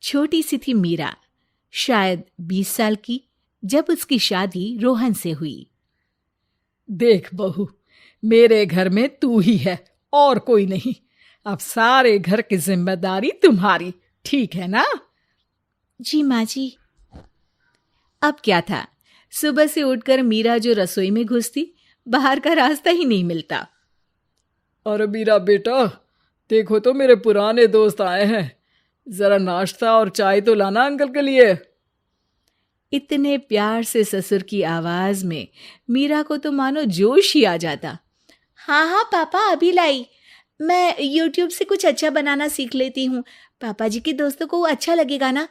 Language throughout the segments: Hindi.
छोटी सी थी मीरा, शायद 20 साल की, जब उसकी शादी रोहन से हुई। देख बहू, मेरे घर में तू ही है और कोई नहीं। अब सारे घर की जिम्मेदारी तुम्हारी, ठीक है ना? जी माँ जी। अब क्या था, सुबह से उठकर मीरा जो रसोई में घुसती, बाहर का रास्ता ही नहीं मिलता। अरे मीरा बेटा, देखो तो मेरे पुराने दोस्त आए हैं, जरा नाश्ता और चाय तो लाना अंकल के लिए। इतने प्यार से ससुर की आवाज में मीरा को तो मानो जोश ही आ जाता। हाँ हाँ पापा, अभी लाई। मैं YouTube से कुछ अच्छा बनाना सीख लेती हूँ, पापा जी के दोस्तों को अच्छा लगेगा ना।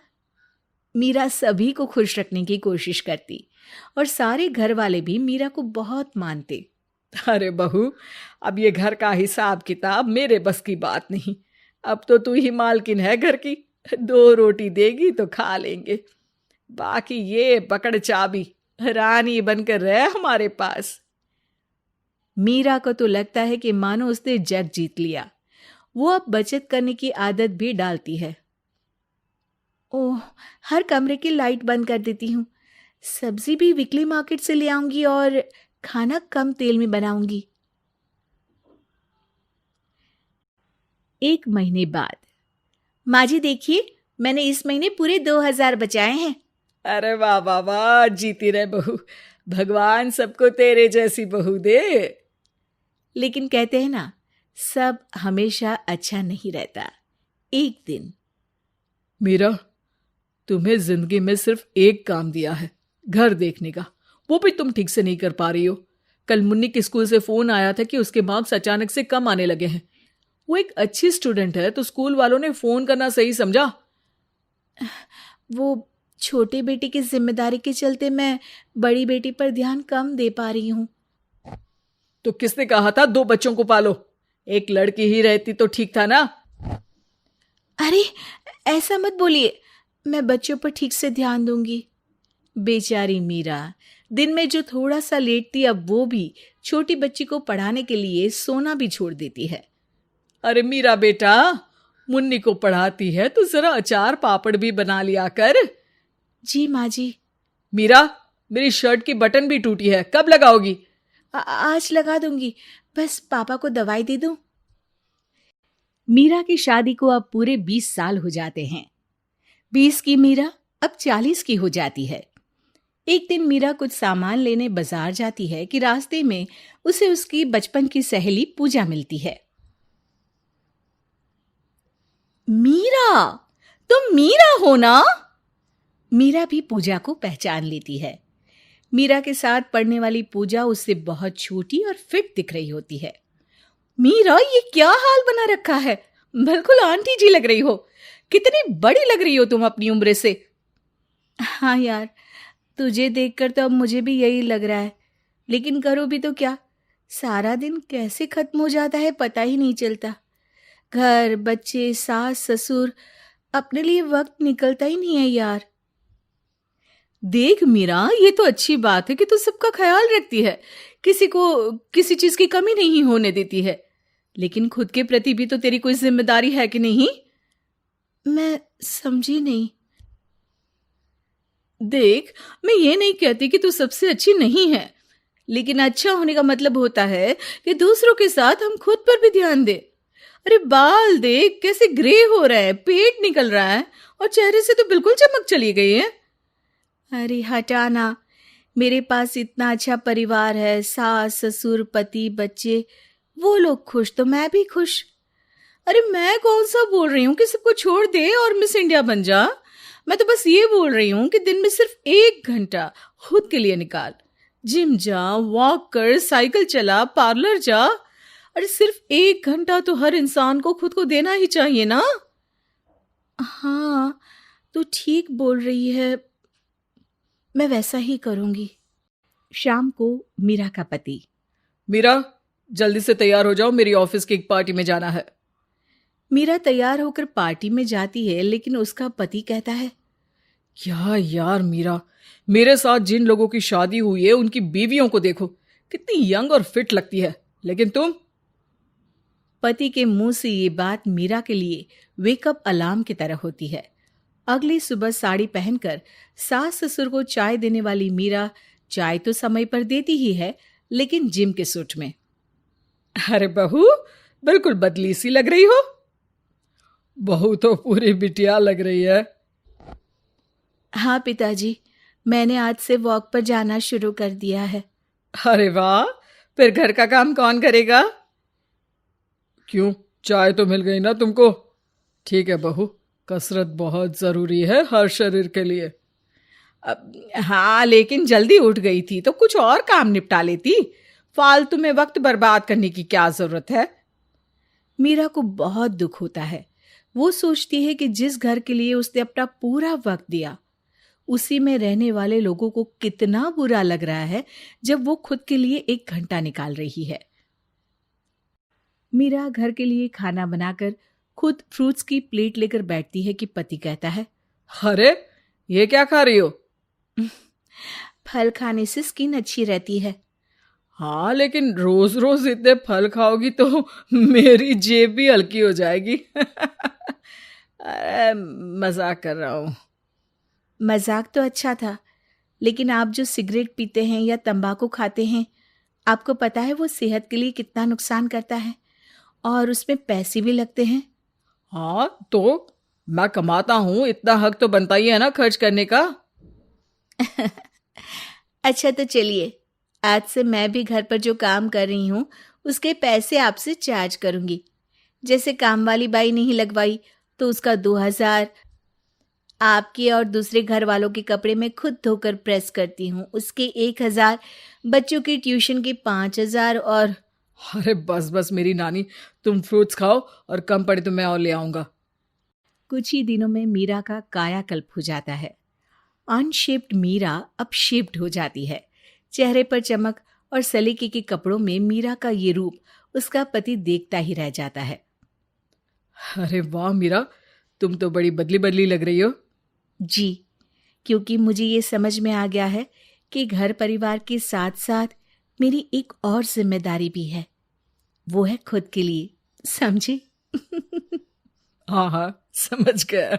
मीरा सभी को खुश रखने की कोशिश करती और सारे घर वाले भी मीरा को बहुत मानते। अरे बहू, अब ये घर का हिसाब किताब मेरे बस की बात नहीं। अब तो तू ही मालकिन है घर की, 2 रोटी देगी तो खा लेंगे। बाकी ये पकड़ चाबी, रानी बनकर रह हमारे पास। मीरा को तो लगता है कि मानो उसने जग जीत लिया। वो अब बचत करने की आदत भी डालती है। ओह, हर कमरे की लाइट बंद कर देती हूँ। सब्जी भी वीकली मार्केट से ले आऊंगी और खाना कम तेल में बनाऊंगी। 1 महीने बाद। माँ जी देखिए, मैंने इस महीने पूरे 2000 बचाए हैं। अरे वाह वाह वाह, जीती रहे बहू, भगवान सबको तेरे जैसी बहू दे। लेकिन कहते हैं ना, सब हमेशा अच्छा नहीं रहता। एक दिन। मीरा, तुम्हें जिंदगी में सिर्फ एक काम दिया है, घर देखने का, वो भी तुम ठीक से नहीं कर पा रही हो। कल मुन्नी के स्कूल से फोन आया था कि उसके मार्क्स अचानक से कम आने लगे हैं। वो एक अच्छी स्टूडेंट है, तो स्कूल वालों ने फोन करना सही समझा। वो छोटे बेटे की जिम्मेदारी के चलते मैं बड़ी बेटी पर ध्यान कम दे पा रही हूँ। तो किसने कहा था 2 बच्चों को पालो? एक लड़की ही रहती तो ठीक था ना? अरे ऐसा मत बोलिए, मैं बच्चों पर ठीक से ध्यान दूंगी। बेचारी मीरा दिन में जो थोड़ा सा लेटती, अब वो भी छोटी बच्ची को पढ़ाने के लिए सोना भी छोड़ देती है। अरे मीरा बेटा, मुन्नी को पढ़ाती है तो जरा अचार पापड़ भी बना लिया कर। जी माँ जी। मीरा, मेरी शर्ट की बटन भी टूटी है, कब लगाओगी? आज लगा दूंगी, बस पापा को दवाई दे दूं। मीरा की शादी को अब पूरे 20 साल हो जाते हैं। 20 की मीरा अब 40 की हो जाती है। एक दिन मीरा कुछ सामान लेने बाजार जाती है कि रास्ते में उसे उसकी बचपन की सहेली पूजा मिलती है। मीरा, तुम मीरा हो ना? मीरा भी पूजा को पहचान लेती है। मीरा के साथ पढ़ने वाली पूजा उससे बहुत छोटी और फिट दिख रही होती है। मीरा, ये क्या हाल बना रखा है? बिल्कुल आंटी जी लग रही हो। कितनी बड़ी लग रही हो तुम अपनी उम्र से। हाँ यार, तुझे देखकर तो अब मुझे भी यही लग रहा है, लेकिन करो भी तो क्या, सारा दिन कैसे खत्म हो जाता है पता ही नहीं चलता। घर, बच्चे, सास, ससुर, अपने लिए वक्त निकलता ही नहीं है यार। देख मीरा, ये तो अच्छी बात है कि तू सबका ख्याल रखती है, किसी को किसी चीज की कमी नहीं होने देती है, लेकिन खुद के प्रति भी तो तेरी कोई जिम्मेदारी है कि नहीं? मैं समझी नहीं। देख, मैं ये नहीं कहती कि तू सबसे अच्छी नहीं है, लेकिन अच्छा होने का मतलब होता है कि दूसरों के साथ हम खुद पर भी ध्यान दें। अरे बाल देख कैसे ग्रे हो रहे हैं, पेट निकल रहा है और चेहरे से तो बिल्कुल चमक चली गई है। अरे हटाना, मेरे पास इतना अच्छा परिवार है, सास, ससुर, पति, बच्चे, वो लोग खुश तो मैं भी खुश। अरे मैं कौन सा बोल रही हूँ कि सबको छोड़ दे और मिस इंडिया बन जा। मैं तो बस ये बोल रही हूँ कि दिन में सिर्फ 1 घंटा खुद के लिए निकाल। जिम जा, वॉक कर, साइकिल चला, पार्लर जा। अरे सिर्फ 1 घंटा तो हर इंसान को खुद को देना ही चाहिए ना। हाँ, तू ठीक बोल रही है, मैं वैसा ही करूंगी। शाम को मीरा का पति। मीरा, जल्दी से तैयार हो जाओ, मेरी ऑफिस की एक पार्टी में जाना है। मीरा तैयार होकर पार्टी में जाती है, लेकिन उसका पति कहता है, क्या यार मीरा, मेरे साथ जिन लोगों की शादी हुई है उनकी बीवियों को देखो, कितनी यंग और फिट लगती है, लेकिन तुम। पति के मुंह से ये बात मीरा के लिए वेकअप अलार्म की तरह होती है। अगली सुबह साड़ी पहनकर सास ससुर को चाय देने वाली मीरा चाय तो समय पर देती ही है, लेकिन जिम के सूट में। अरे बहू, बिल्कुल बदली सी लग रही हो। बहू तो पूरी बिटिया लग रही है। हाँ पिताजी, मैंने आज से वॉक पर जाना शुरू कर दिया है। अरे वाह, फिर घर का काम कौन करेगा? क्यों, चाय तो मिल गई ना तुमको। ठीक है बहू, कसरत बहुत जरूरी है हर शरीर के लिए। हाँ, लेकिन जल्दी उठ गई थी तो कुछ और काम निपटा लेती। फालतू में वक्त बर्बाद करने की क्या जरूरत है? मीरा को बहुत दुख होता है। वो सोचती है कि जिस घर के लिए उसने अपना पूरा वक्त दिया, उसी में रहने वाले लोगों को कितना बुरा लग रहा है जब वो खुद के लिए 1 घंटा निकाल रही है। मीरा घर के लिए खाना बनाकर खुद फ्रूट्स की प्लेट लेकर बैठती है कि पति कहता है, अरे ये क्या खा रही हो? फल खाने से स्किन अच्छी रहती है। हाँ, लेकिन रोज रोज इतने फल खाओगी तो मेरी जेब भी हल्की हो जाएगी। अरे मजाक कर रहा हूँ। मजाक तो अच्छा था, लेकिन आप जो सिगरेट पीते हैं या तंबाकू खाते हैं, आपको पता है वो सेहत के लिए कितना नुकसान करता है और उसमें पैसे भी लगते हैं। हाँ, तो मैं कमाता हूँ, इतना हक तो बनता ही है ना खर्च करने का। अच्छा तो चलिए, आज से मैं भी घर पर जो काम कर रही हूँ उसके पैसे आपसे चार्ज करूंगी। जैसे काम वाली बाई नहीं लगवाई तो उसका 2000, आपके और दूसरे घर वालों के कपड़े मैं खुद धोकर प्रेस करती हूँ उसके 1000, बच्चों की ट्यूशन के 5000 और... अरे बस बस मेरी नानी, तुम फ्रूट्स खाओ और कम पड़े तो मैं और ले आऊंगा। कुछ ही दिनों में मीरा का कायाकल्प हो जाता है। अनशेप्ड मीरा अब शेप्ड हो जाती है। चेहरे पर चमक और सलीके के कपड़ों में मीरा का ये रूप उसका पति देखता ही रह जाता है। अरे वाह मीरा, तुम तो बड़ी बदली बदली लग रही हो। जी, क्योंकि मुझे ये समझ में आ गया है कि घर परिवार के साथ साथ मेरी एक और जिम्मेदारी भी है, वो है खुद के लिए। समझे? हाँ हाँ, समझ गया।